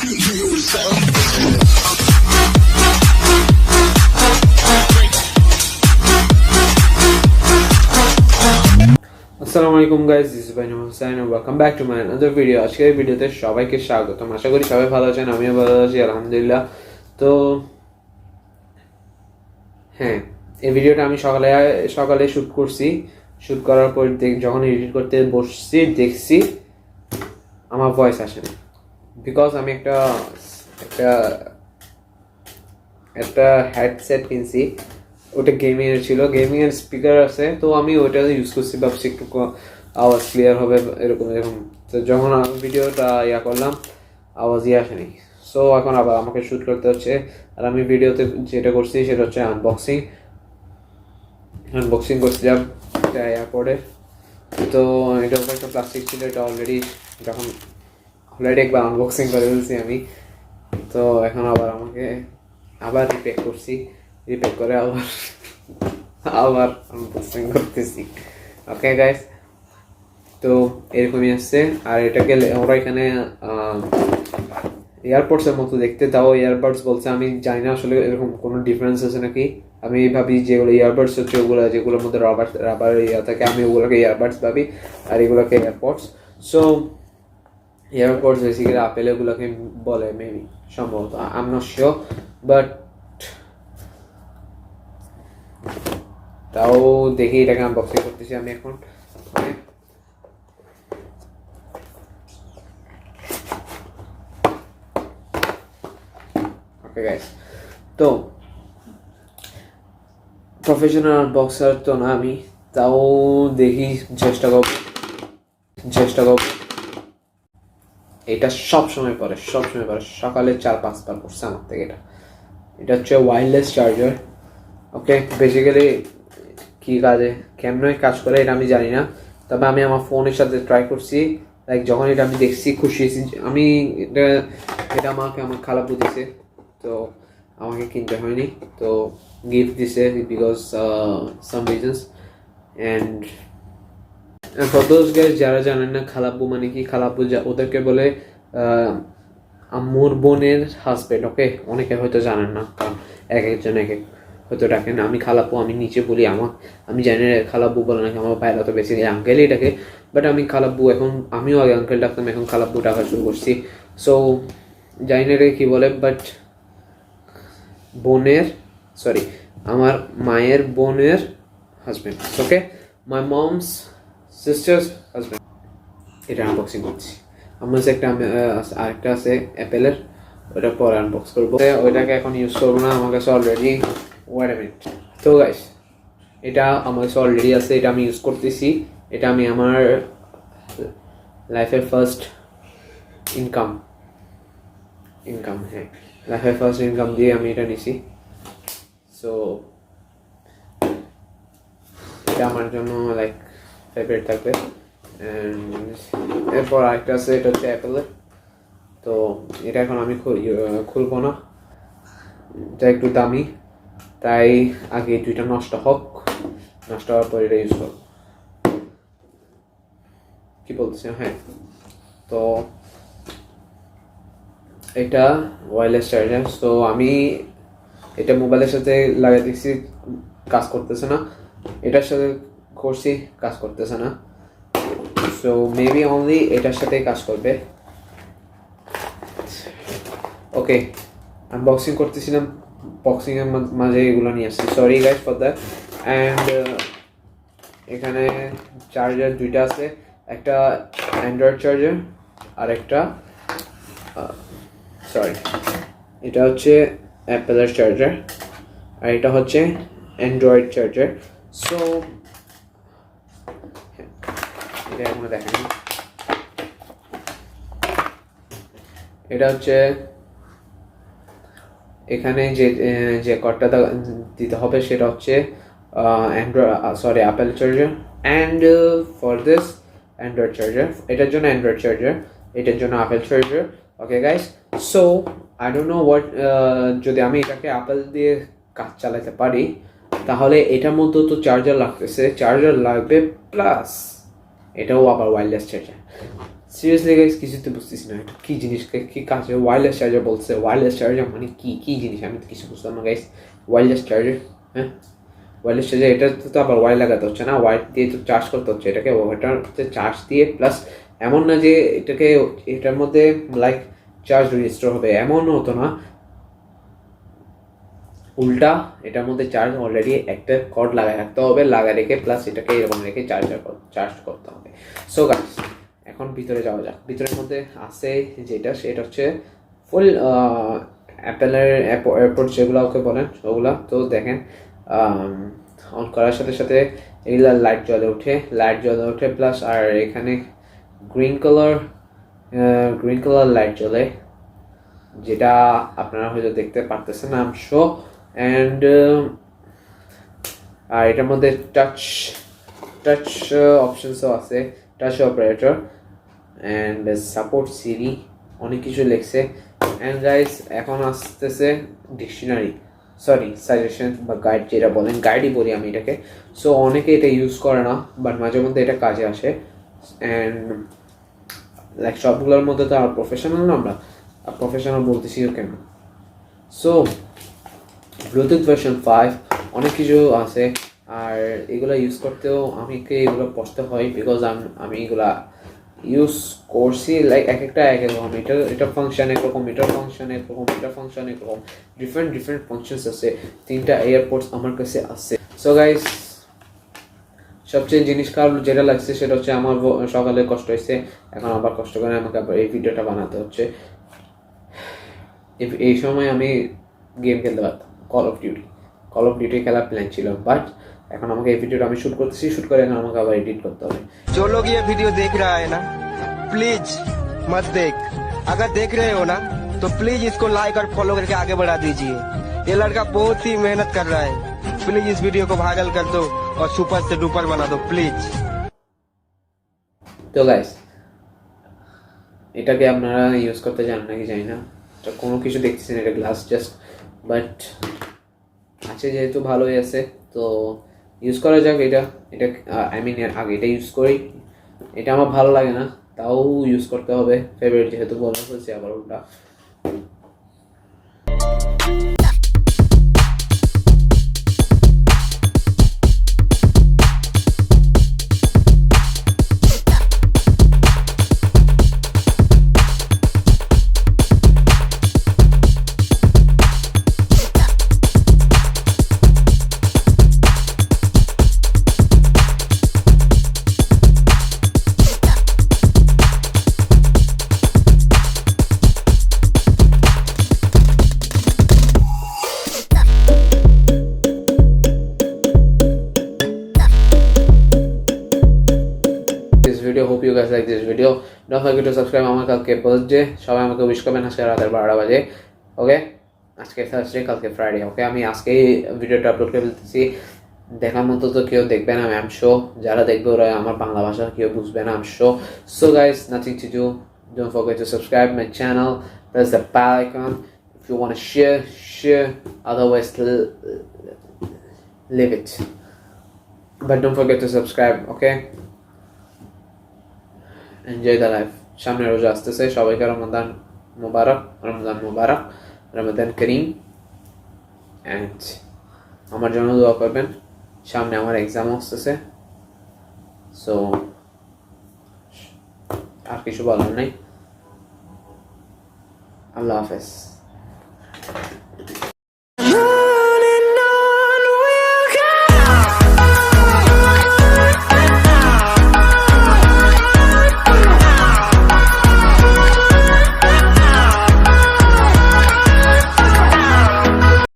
আসসালামু আলাইকুম guys, this is Hossain and welcome back to my another video. আজকের ভিডিওতে সবাইকে স্বাগতম। আশা করি সবাই ভালো আছেন, আমিও ভালো আছি আলহামদুলিল্লাহ। তো হ্যাঁ, এই ভিডিওটা আমি সকালে শুট করার পর যখন এডিট করতে বসছি দেখছি আমার ভয়েস আসে না, বিকজ আমি একটা হেডসেট কিনছি, ওটা গেমিং এর ছিল, গেমিং এর স্পিকার আছে, তো আমি ওইটা ইউজ করছি, ভাবছি একটু আওয়াজ ক্লিয়ার হবে এরকম। তো যখন আমি ভিডিওটা করলাম আওয়াজ আসেনি, সো এখন আবার আমাকে শ্যুট করতে হচ্ছে। আর আমি ভিডিওতে যেটা করছি সেটা হচ্ছে আনবক্সিং করছিলাম এটা এয়ারপোর্টে। তো এটা উপর একটা প্লাস্টিক ছিল, এটা অলরেডি একবার আনবক্সিং করে ফেলছি আমি। তো এখন আবার রিপ্যাক করছি, রিপ্যাক করে আবার আনবক্সিং করতেছি। ওকে গাইস, তো এরকমই আসছে। আর এটাকে ওরা এখানে এয়ারপোর্টসের মতো দেখতে, তাও ইয়ারবাডস বলছে, আমি জানি না আসলে এরকম কোনো ডিফারেন্স আছে নাকি। আমি ভাবি যেগুলো ইয়ারবাডস হচ্ছে ওগুলো যেগুলোর মধ্যে রাবার থাকে, আমি ওগুলোকে ইয়ারবাডস ভাবি, আর এগুলোকে airports. So airports basically apple এগুলোকে বলে মেবি, সম্ভবত, I am not sure, but তাও দেখি এটাকে আনবক্সিং করতেছি আমি এখন। ওকে গাইস, তো প্রফেশনাল আনবক্সার তো না আমি, তাও দেখি চেষ্টা করব। এটা সবসময় পরে সকালে 4-5 বার করছে আমার থেকে। এটা হচ্ছে ওয়্যারলেস চার্জার। ওকে, বেসিক্যালি কি কাজে কেমন কাজ করে এটা আমি জানি না, তবে আমি আমার ফোনের সাথে ট্রাই করছি। লাইক যখন এটা আমি দেখছি খুশি হয়েছি। আমি এটা আমাকে আমার খালাপু দিছে, তো আমাকে কিনতে হয়নি, তো গিফট দিছে because some reasons. And for those guys যারা জানেন না খালাপু মানে কি, খালাপু ওদেরকে বলে আম্মুর বোনের হাজবেন্ড। ওকে, অনেকে হয়তো জানেন না, কারণ একজন হয়তো ডাকেন। আমি খালাপু, আমি নিচে বলি আমি জানি না খালাপু বলে নাকি আমার ভাইরা তো বেশি আঙ্কেলই ডাকে, বাট আমি খালাপু, এখন আমিও আগে আঙ্কেল ডাকতাম, এখন খালাপু ডাকা শুরু করছি। সো জানি না এটাকে কী বলে, বাট আমার মায়ের বোনের হাজবেন্ড। ওকে, মাই মমস সিস্টার্স হাজবেন্ড। এটা আনবক্সিং করছি। আমার কাছে আরেকটা আছে অ্যাপেলের, ওটা পরে আনবক্স করবো। ওইটাকে এখন ইউজ করবো না, আমার কাছে অলরেডি ওয়েট আ মিনিট। তো গাইস, এটা আমার কাছে অলরেডি আছে, এটা আমি ইউজ করতেছি। এটা আমি আমার লাইফের ফার্স্ট ইনকাম হ্যাঁ, লাইফের ফার্স্ট ইনকাম দিয়ে আমি এটা নিছি। সো এটা আমার জন্য লাইক ফেভারিট থাকবে। এরপর আরেকটা আছে, এটা হচ্ছে অ্যাপেলের। তো এটা এখন আমি খুলবো না, এটা একটু দামি, তাই আগে দুইটা নষ্ট হওয়ার পর এটা ইউজ করব। কি বলতেছি, হ্যাঁ, তো এটা ওয়্যারলেস চার্জার। সো আমি এটা মোবাইলের সাথে লাগাই দিচ্ছি, কাজ করতেছে না। এটার সাথে করছি, কাজ করতেছে না। সো মেবি অনলি এটার সাথেই কাজ করবে। ওকে, আনবক্সিং করতেছিলাম, বক্সিং এর মাঝে এগুলো নিয়ে আসছি, sorry guys for that. And এখানে চার্জার দুইটা আছে, একটা অ্যান্ড্রয়েড চার্জার আর একটা এটা হচ্ছে অ্যাপেলের চার্জার, আর এটা হচ্ছে অ্যান্ড্রয়েড চার্জার। সো এটা এখনো দেখেন, এটা হচ্ছে এখানে যে কর্ডটা দিতে হবে সেটা হচ্ছে Apple charger, and for this Android charger. এটার জন্য অ্যান্ড্রয়েড চার্জার, এটার জন্য apple charger. Okay guys, so I don't know what, যদি আমি এটাকে আপেল দিয়ে কাজ চালাতে পারি তাহলে এটার মধ্যে তো চার্জার লাগবে, প্লাস এটাও আবার ওয়্যারলেস চার্জার। সিরিয়াসলি গাইস কিছুতে বুঝতেছি না এটা কি জিনিস কি কাজে ওয়্যারলেস চার্জার বলছে ওয়্যারলেস চার্জার মানে কি জিনিস আমি তো কিছু বুঝলাম না গাইস ওয়্যারলেস চার্জার হ্যাঁ ওয়্যারলেস চার্জার এটা তো আবার ওয়্যার লাগাতে হচ্ছে না ওয়্যার দিয়ে তো চার্জ করতে হচ্ছে এটাকে ওয়াটারতে চার্জ দিয়ে প্লাস এমন না যে এটাকে এটার মধ্যে লাইক চার্জ রেজিস্টার হবে এমনও হতো না উল্টা এটার মধ্যে চার্জ অলরেডি একটা কর্ড লাগায় রাখতে হবে লাগায় রেখে প্লাস এটাকে এরকম রেখে চার্জ করতে হবে সো গাইস এখন ভিতরে যাওয়া যাক ভিতরের মধ্যে আছে যেটা সেটা হচ্ছে ফুল অ্যাপেলের এয়ারপোর্ট যেগুলো ওকে বলেন ওগুলা তো দেখেন অন করার সাথে সাথে এগুলা লাইট জ্বলে ওঠে প্লাস আর এখানে গ্রিন কালার লাইট জ্বলে যেটা আপনারা হয়তো দেখতে পারতেছেন আই এম শো অ্যান্ড আর এটার মধ্যে টাচ অপশনসও আছে টাচ অপারেটর অ্যান্ড সাপোর্ট সিরি অনেক কিছু লিখছে অ্যান্ড গাইস এখন আসতেছে ডিকশনারি সাজেশন বা গাইড যেটা বলেন গাইডই বলি আমি এটাকে সো অনেকে এটা ইউজ করে না বাট মাঝে মধ্যে এটা কাজে আসে অ্যান্ড লাইক সবগুলোর মধ্যে তো আর প্রফেশনাল না আমরা প্রফেশনাল বলতেছিও কেন সো ব্লুটুথ ভার্সন 5 অনেক কিছু আছে আর এগুলো ইউজ করতেও আমাকে এগুলো পড়তে হয় বিকজ আমি এগুলা ইউজ করছি লাইক এক একটা এক রকম এটা ফাংশন একরকম এটার ফাংশন একরকম এটার ফাংশন একরকম ডিফারেন্ট ফাংশনস আছে 3টা এয়ারপোর্টস আমার কাছে আছে সো গাইস সবচেয়ে জিনিস খারাপ যেটা লাগছে সেটা হচ্ছে আমার সকালে কষ্ট হয়েছে এখন আবার কষ্ট করে আমাকে আবার এই ভিডিওটা বানাতে হচ্ছে এই সময় আমি গেম খেলতে পারতাম কল অফ ডিউটি খেলার প্ল্যান ছিল বাট এখন আমাকে এই ভিডিওটা আমি শুট করতেছি শুট করে এখন আমাকে আবার এডিট করতে হবে जो लोग ये वीडियो देख रहा है ना प्लीज मत देख अगर देख रहे हो ना तो प्लीज इसको लाइक और फॉलो करके आगे बढ़ा दीजिए ये लड़का बहुत ही मेहनत कर रहा है प्लीज इस वीडियो को वायरल कर दो और सुपर से डुपर बना दो प्लीज তো গাইস এটাকে আপনারা ইউজ করতে জানেন নাকি জানি না এটা কোনো কিছু দেখতেছেন এটা গ্লাস জাস্ট বাট আছে যেহেতু ভালোই আছে তো ইউজ করা যাক এটা আই মিন আগে এটা ইউজ করি এটা আমার ভালো লাগে না তাও ইউজ করতে হবে ফেভারিট যেহেতু বলা হয়েছে আবার ওটা hope you guys like this video don't forget to subscribe আমার কালকে বার্থডে সবাই আমাকে উইশ করবেন আজকে রাতের 12টা বাজে ওকে আজকে থার্সডে কালকে ফ্রাইডে ওকে আমি আজকে ভিডিওটা আপলোড করে ফেলতেছি দেখার মতো তো কেউ দেখবে না আই এম শো যারা দেখবে ওরা আমার বাংলা ভাষা কেউ বুঝবে না I am show so guys nothing to do don't forget to subscribe my channel press the bell icon if you want to share otherwise leave it but don't forget to subscribe okay enjoy the life সামনে রোজা আসতেছে সবাইকে রমাদান করিম and আমার জন্য দোয়া করবেন সামনে আমার এক্সাম আসতেছে সো আর কিছু বলার নাই আল্লাহ হাফেজ